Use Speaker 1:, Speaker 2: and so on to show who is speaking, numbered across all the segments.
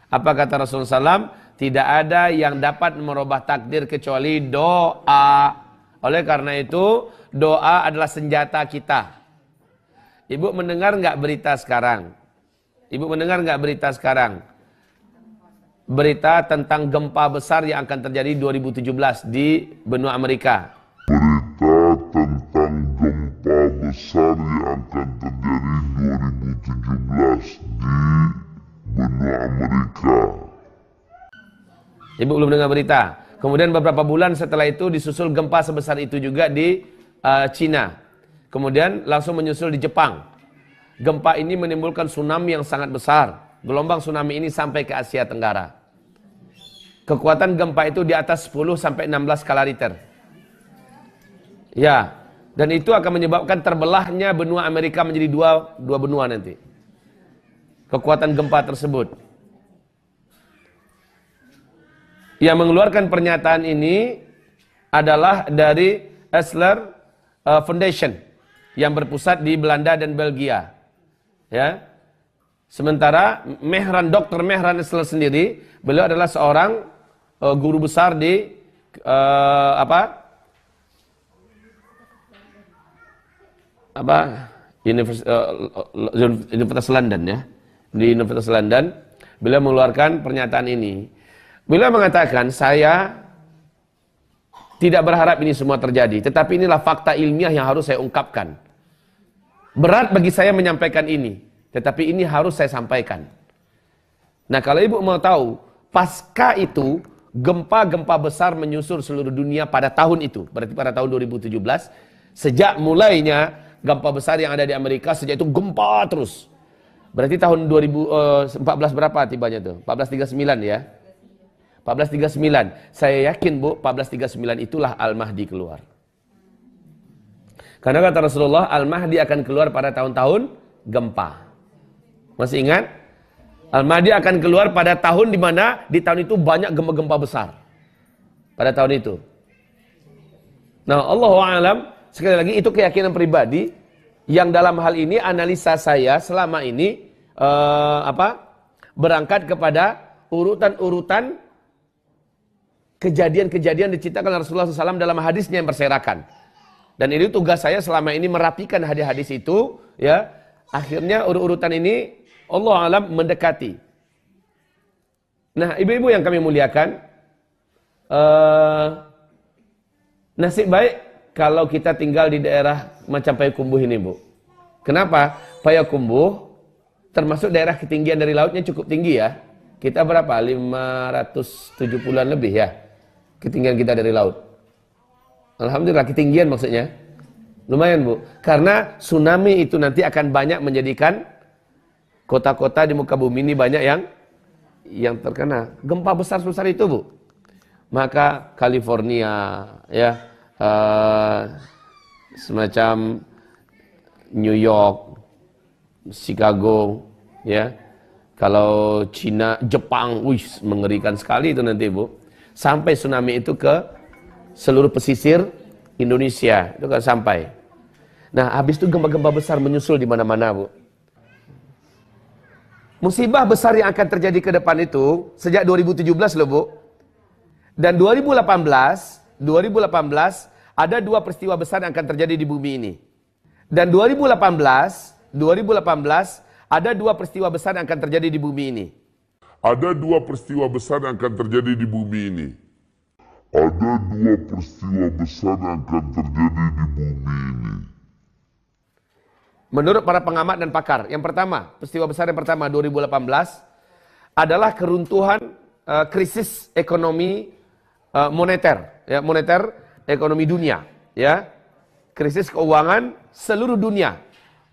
Speaker 1: Apa kata Rasulullah SAW? Tidak ada yang dapat merubah takdir kecuali doa. Oleh karena itu, doa adalah senjata kita. Ibu mendengar nggak berita sekarang? Ibu mendengar nggak berita sekarang? Berita tentang gempa besar yang akan terjadi 2017 di benua Amerika.
Speaker 2: Berita tentang gempa besar yang akan terjadi 2017 di benua Amerika.
Speaker 1: Ibu belum dengar berita. Kemudian beberapa bulan setelah itu disusul gempa sebesar itu juga di Cina. Kemudian langsung menyusul di Jepang. Gempa ini menimbulkan tsunami yang sangat besar. Gelombang tsunami ini sampai ke Asia Tenggara. Kekuatan gempa itu di atas 10 sampai 16 skala Richter. Ya, dan itu akan menyebabkan terbelahnya benua Amerika menjadi dua benua nanti. Kekuatan gempa tersebut. Yang mengeluarkan pernyataan ini adalah dari Esler Foundation yang berpusat di Belanda dan Belgia. Ya. Sementara Dr. Mehran Esler sendiri, beliau adalah seorang guru besar di Universitas London, ya. Di Universitas London, beliau mengeluarkan pernyataan ini. Beliau mengatakan, saya tidak berharap ini semua terjadi, tetapi inilah fakta ilmiah yang harus saya ungkapkan. Berat bagi saya menyampaikan ini, tetapi ini harus saya sampaikan. Nah, kalau ibu mau tahu, pasca itu gempa-gempa besar menyusur seluruh dunia pada tahun itu, berarti pada tahun 2017. Sejak mulainya gempa besar yang ada di Amerika, sejak itu gempa terus. Berarti tahun 2014 berapa tibanya tuh? 1439 ya. 1439. Saya yakin Bu, 1439 itulah Al-Mahdi keluar. Karena kata Rasulullah, Al-Mahdi akan keluar pada tahun-tahun gempa. Masih ingat? Al-Mahdi akan keluar pada tahun di mana di tahun itu banyak gempa-gempa besar. Pada tahun itu. Nah, Allahu a'lam, sekali lagi itu keyakinan pribadi yang dalam hal ini analisa saya selama ini berangkat kepada urutan-urutan kejadian-kejadian diceritakan oleh Rasulullah SAW dalam hadisnya yang berserakan. Dan ini tugas saya selama ini merapikan hadis-hadis itu, ya. Akhirnya urutan ini Allah alam mendekati. Nah, ibu-ibu yang kami muliakan, nasib baik kalau kita tinggal di daerah macam Payakumbuh ini, Bu. Kenapa? Payakumbuh termasuk daerah ketinggian dari lautnya cukup tinggi, ya. Kita berapa? 570-an lebih, ya, ketinggian kita dari laut. Alhamdulillah, ketinggian maksudnya. Lumayan, Bu. Karena tsunami itu nanti akan banyak menjadikan kota-kota di muka bumi ini banyak yang terkena gempa besar-besar itu, Bu. Maka California, ya, semacam New York, Chicago, ya. Kalau Cina, Jepang, mengerikan sekali itu nanti, Bu. Sampai tsunami itu ke seluruh pesisir Indonesia, itu kan sampai. Nah, habis itu gempa-gempa besar menyusul di mana-mana, Bu. Musibah besar yang akan terjadi ke depan itu sejak 2017 loh, Bu. Dan 2018 ada dua peristiwa besar yang akan terjadi di bumi ini. Dan 2018 ada dua peristiwa besar yang akan terjadi di bumi ini.
Speaker 2: Ada dua peristiwa besar yang akan terjadi di bumi ini. Ada dua peristiwa besar yang akan terjadi di bumi ini.
Speaker 1: Menurut para pengamat dan pakar, yang pertama, peristiwa besar yang pertama 2018 adalah keruntuhan krisis ekonomi moneter, ya, moneter ekonomi dunia, ya. Krisis keuangan seluruh dunia.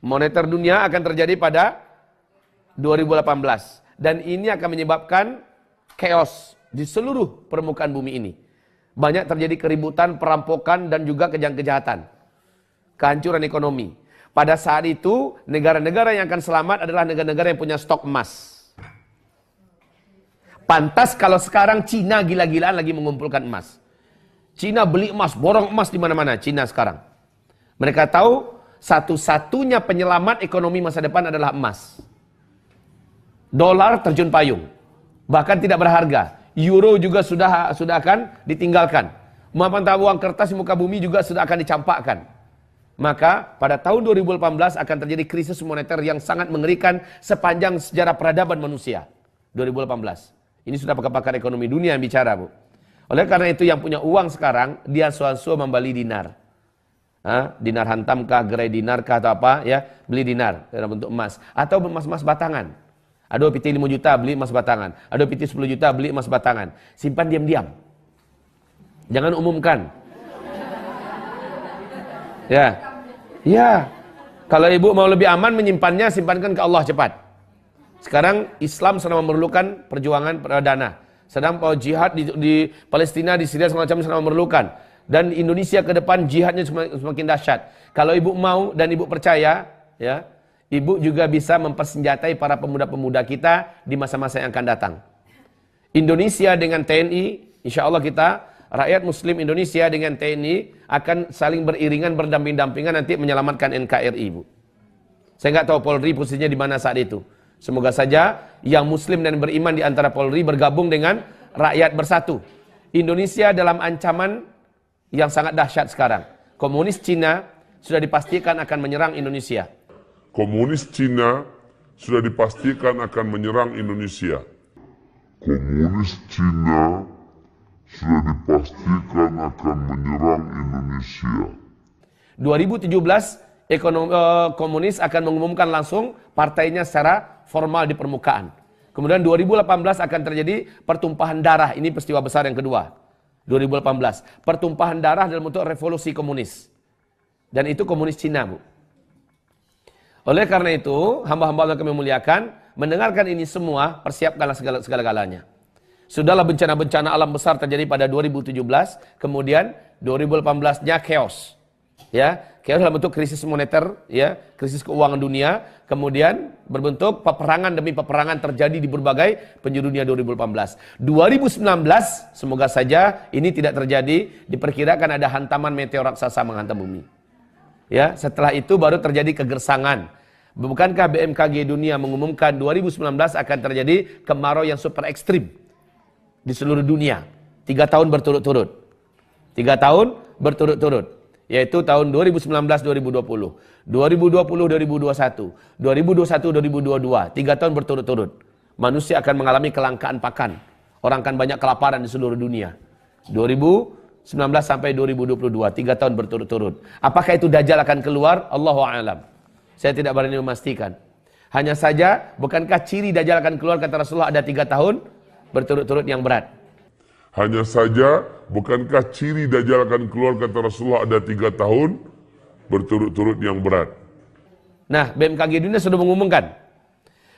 Speaker 1: Moneter dunia akan terjadi pada 2018 dan ini akan menyebabkan chaos di seluruh permukaan bumi ini. Banyak terjadi keributan, perampokan dan juga kejahatan. Kehancuran ekonomi. Pada saat itu, negara-negara yang akan selamat adalah negara-negara yang punya stok emas. Pantas kalau sekarang Cina gila-gilaan lagi mengumpulkan emas. Cina beli emas, borong emas di mana-mana Cina sekarang. Mereka tahu satu-satunya penyelamat ekonomi masa depan adalah emas. Dolar terjun payung. Bahkan tidak berharga. Euro juga sudah akan ditinggalkan. Mata uang kertas di muka bumi juga sudah akan dicampakkan. Maka pada tahun 2018 akan terjadi krisis moneter yang sangat mengerikan sepanjang sejarah peradaban manusia. 2018. Ini sudah pakar-pakar ekonomi dunia yang bicara, Bu. Oleh karena itu yang punya uang sekarang, dia suan-suan membeli dinar. Dinar hantam kah, gerai dinar kah atau apa ya, beli dinar dalam bentuk emas atau emas-emas batangan. Ada PT 5 juta beli emas batangan, ada PT 10 juta beli emas batangan. Simpan diam-diam. Jangan umumkan. Ya. Ya. Kalau ibu mau lebih aman menyimpannya, simpankan ke Allah cepat. Sekarang Islam sedang memerlukan perjuangan perdana. Sedang jihad di Palestina, di Syria segala macam sedang memerlukan. Dan Indonesia ke depan jihadnya semakin dahsyat. Kalau ibu mau dan ibu percaya, ya, ibu juga bisa mempersenjatai para pemuda-pemuda kita di masa-masa yang akan datang. Indonesia dengan TNI, insya Allah kita, rakyat Muslim Indonesia dengan TNI akan saling beriringan, berdamping-dampingan nanti menyelamatkan NKRI, Bu. Saya nggak tahu Polri posisinya di mana saat itu. Semoga saja yang Muslim dan beriman di antara Polri bergabung dengan rakyat bersatu. Indonesia dalam ancaman yang sangat dahsyat sekarang. Komunis Cina sudah dipastikan akan menyerang Indonesia.
Speaker 2: Komunis Cina sudah dipastikan akan menyerang Indonesia. Komunis Cina sudah dipastikan akan menyerang Indonesia.
Speaker 1: 2017 komunis akan mengumumkan langsung partainya secara formal di permukaan. Kemudian 2018 akan terjadi pertumpahan darah. Ini peristiwa besar yang kedua. 2018, pertumpahan darah dalam bentuk revolusi komunis. Dan itu komunis Cina, Bu. Oleh karena itu, hamba-hamba Allah kami muliakan, mendengarkan ini semua, persiapkanlah segala-galanya. Sudahlah bencana-bencana alam besar terjadi pada 2017, kemudian 2018-nya chaos. Ya, chaos dalam bentuk krisis moneter, ya, krisis keuangan dunia, kemudian berbentuk peperangan demi peperangan terjadi di berbagai penjuru dunia 2018. 2019 semoga saja ini tidak terjadi, diperkirakan ada hantaman meteor raksasa menghantam bumi. Ya, setelah itu baru terjadi kegersangan. Bukankah BMKG dunia mengumumkan 2019 akan terjadi kemarau yang super ekstrim di seluruh dunia 3 tahun berturut-turut. 3 tahun berturut-turut. Yaitu tahun 2019-2020, 2020-2021, 2021-2022, 3 tahun berturut-turut. Manusia akan mengalami kelangkaan pakan. Orang akan banyak kelaparan di seluruh dunia. 2019 sampai 2022, 3 tahun berturut-turut. Apakah itu Dajjal akan keluar? Allahu a'lam. Saya tidak berani memastikan. Hanya saja, bukankah ciri Dajjal akan keluar kata Rasulullah ada 3 tahun berturut-turut yang berat?
Speaker 2: Hanya saja, bukankah ciri Dajjal akan keluar kata Rasulullah ada 3 tahun berturut-turut yang berat?
Speaker 1: Nah, BMKG dunia sudah mengumumkan.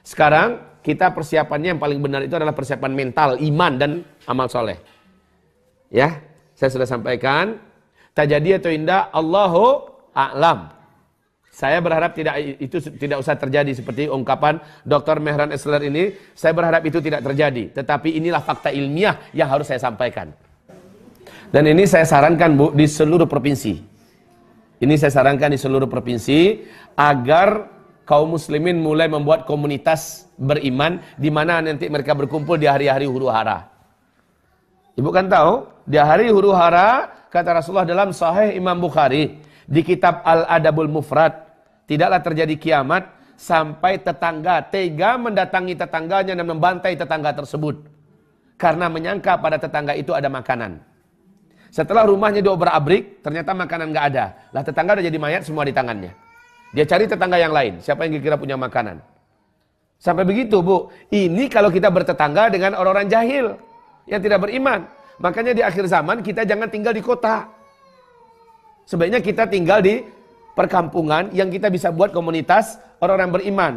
Speaker 1: Sekarang kita persiapannya yang paling benar itu adalah persiapan mental, iman dan amal soleh. Ya, saya sudah sampaikan. Tak jadi atau indah, Allahu a'lam. Saya berharap itu tidak usah terjadi seperti ungkapan Dr. Mehran Esler ini. Saya berharap itu tidak terjadi. Tetapi inilah fakta ilmiah yang harus saya sampaikan. Dan ini saya sarankan, Bu, di seluruh provinsi. Ini saya sarankan di seluruh provinsi agar kaum muslimin mulai membuat komunitas beriman di mana nanti mereka berkumpul di hari-hari huru hara. Ibu kan tahu, di hari huru hara kata Rasulullah dalam Sahih Imam Bukhari di kitab Al-Adabul Mufrad, tidaklah terjadi kiamat sampai tetangga tega mendatangi tetangganya dan membantai tetangga tersebut karena menyangka pada tetangga itu ada makanan. Setelah rumahnya diobrak-abrik, ternyata makanan nggak ada. Lah tetangga udah jadi mayat semua di tangannya. Dia cari tetangga yang lain, siapa yang kira punya makanan. Sampai begitu, Bu. Ini kalau kita bertetangga dengan orang-orang jahil yang tidak beriman. Makanya di akhir zaman kita jangan tinggal di kota. Sebaiknya kita tinggal di perkampungan yang kita bisa buat komunitas orang-orang beriman.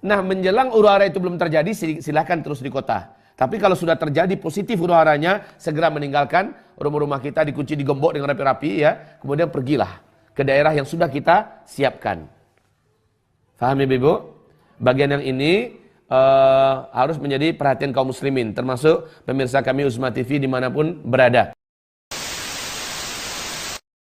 Speaker 1: Nah, menjelang huru hara itu belum terjadi, silahkan terus di kota. Tapi kalau sudah terjadi positif huru haranya, segera meninggalkan rumah-rumah kita, dikunci, digembok dengan rapi-rapi, ya. Kemudian pergilah ke daerah yang sudah kita siapkan. Faham ya, Ibu? Bagian yang ini harus menjadi perhatian kaum muslimin, termasuk pemirsa kami Uzma TV dimanapun berada.